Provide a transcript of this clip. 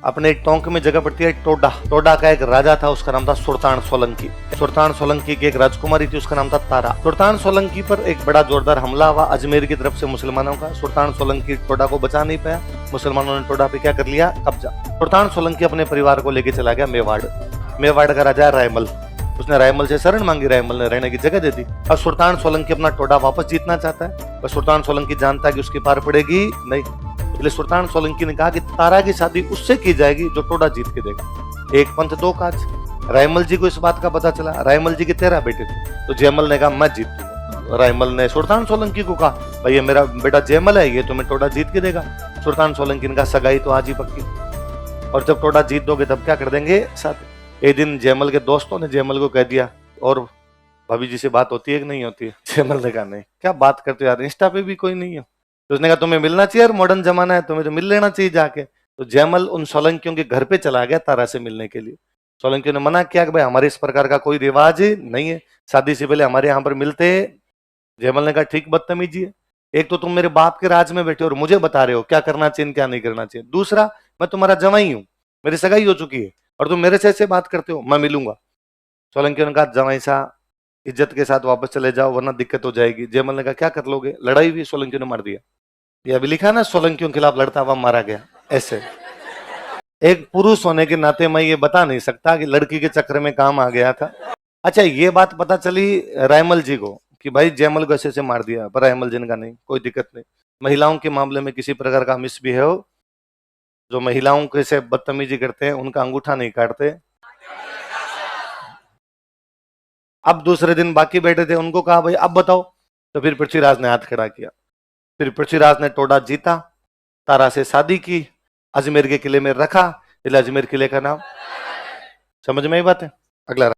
अपने टोंक में जगह पड़ती है टोडा। टोडा का एक राजा था, उसका नाम था सुल्तान सोलंकी। सुल्तान सोलंकी की एक राजकुमारी थी, उसका नाम था तारा। सुल्तान सोलंकी पर एक बड़ा जोरदार हमला हुआ अजमेर की तरफ से मुसलमानों का। सुल्तान सोलंकी टोडा को बचा नहीं पाया, मुसलमानों ने टोडा पे क्या कर लिया, कब्जा। सुल्तान सोलंकी अपने परिवार को लेकर चला गया मेवाड़। मेवाड़ का राजा रायमल, उसने रायमल से शरण मांगी, रायमल ने रहने की जगह दे दी। अब सुल्तान सोलंकी अपना टोडा वापस जीतना चाहता है, पर सुल्तान सोलंकी जानता है कि उसकी पार पड़ेगी नहीं। इसलिए सुल्तान सोलंकी ने कहा कि तारा की शादी उससे की जाएगी जो टोडा जीत के देगा। एक पंथ दो काज। रायमल जी को इस बात का पता चला। रायमल जी के 13 बेटे थे, तो जयमल ने कहा मैं जीत दूंगा। रायमल ने सुल्तान सोलंकी को कहा भाई ये मेरा बेटा जयमल है, ये तुम्हें टोडा जीत के देगा। सुल्तान सोलंकी ने कहा सगाई तो आज ही पक्की, और जब टोडा जीत दोगे तब क्या कर देंगे शादी। एक दिन जयमल के दोस्तों ने जयमल को कह दिया, और भाभी जी से बात होती है कि नहीं होती है? जयमल ने कहा नहीं। क्या बात करते हो यार, इंस्टा पे भी कोई नहीं है। तो उसने कहा तुम्हें मिलना चाहिए यार, मॉडर्न जमाना है, तुम्हें तो मिल लेना चाहिए जाके। तो जयमल उन सोलंकियों के घर पे चला गया तारा से मिलने के लिए। सोलंकियों ने मना किया कि भाई हमारे इस प्रकार का कोई रिवाज नहीं है, शादी से पहले हमारे यहाँ पर मिलते। जयमल ने कहा ठीक बदतमीजी है, एक तो तुम मेरे बाप के राज में बैठे और मुझे बता रहे हो क्या करना चाहिए क्या नहीं करना चाहिए। दूसरा, मैं तुम्हारा जवाई हूँ, मेरी सगाई हो चुकी है, और तुम मेरे से ऐसे बात करते हो, मैं मिलूंगा। सोलंकियों ने कहा जवाई साहब इज्जत के साथ वापस चले जाओ वरना दिक्कत हो जाएगी। जयमल ने कहा क्या कर लोगे? लड़ाई हुई, सोलंकियों ने मार दिया। ये अभी लिखा ना, सोलंकियों के खिलाफ लड़ता हुआ मारा गया। ऐसे एक पुरुष होने के नाते मैं ये बता नहीं सकता कि लड़की के चक्कर में काम आ गया था। अच्छा, ये बात पता चली रायमल जी को कि भाई जयमल को ऐसे से मार दिया, पर रायमल जी ने कहा नहीं कोई दिक्कत नहीं। महिलाओं के मामले में किसी प्रकार का मिसबिहेव, जो महिलाओं के से बदतमीजी करते हैं उनका अंगूठा नहीं काटते। अब दूसरे दिन बाकी बैठे थे, उनको कहा भाई अब बताओ। तो फिर पृथ्वीराज ने हाथ खड़ा किया। फिर पृथ्वीराज ने टोडा जीता, तारा से शादी की, अजमेर के किले में रखा, इसलिए अजमेर किले का नाम। समझ में आई बात है? अगला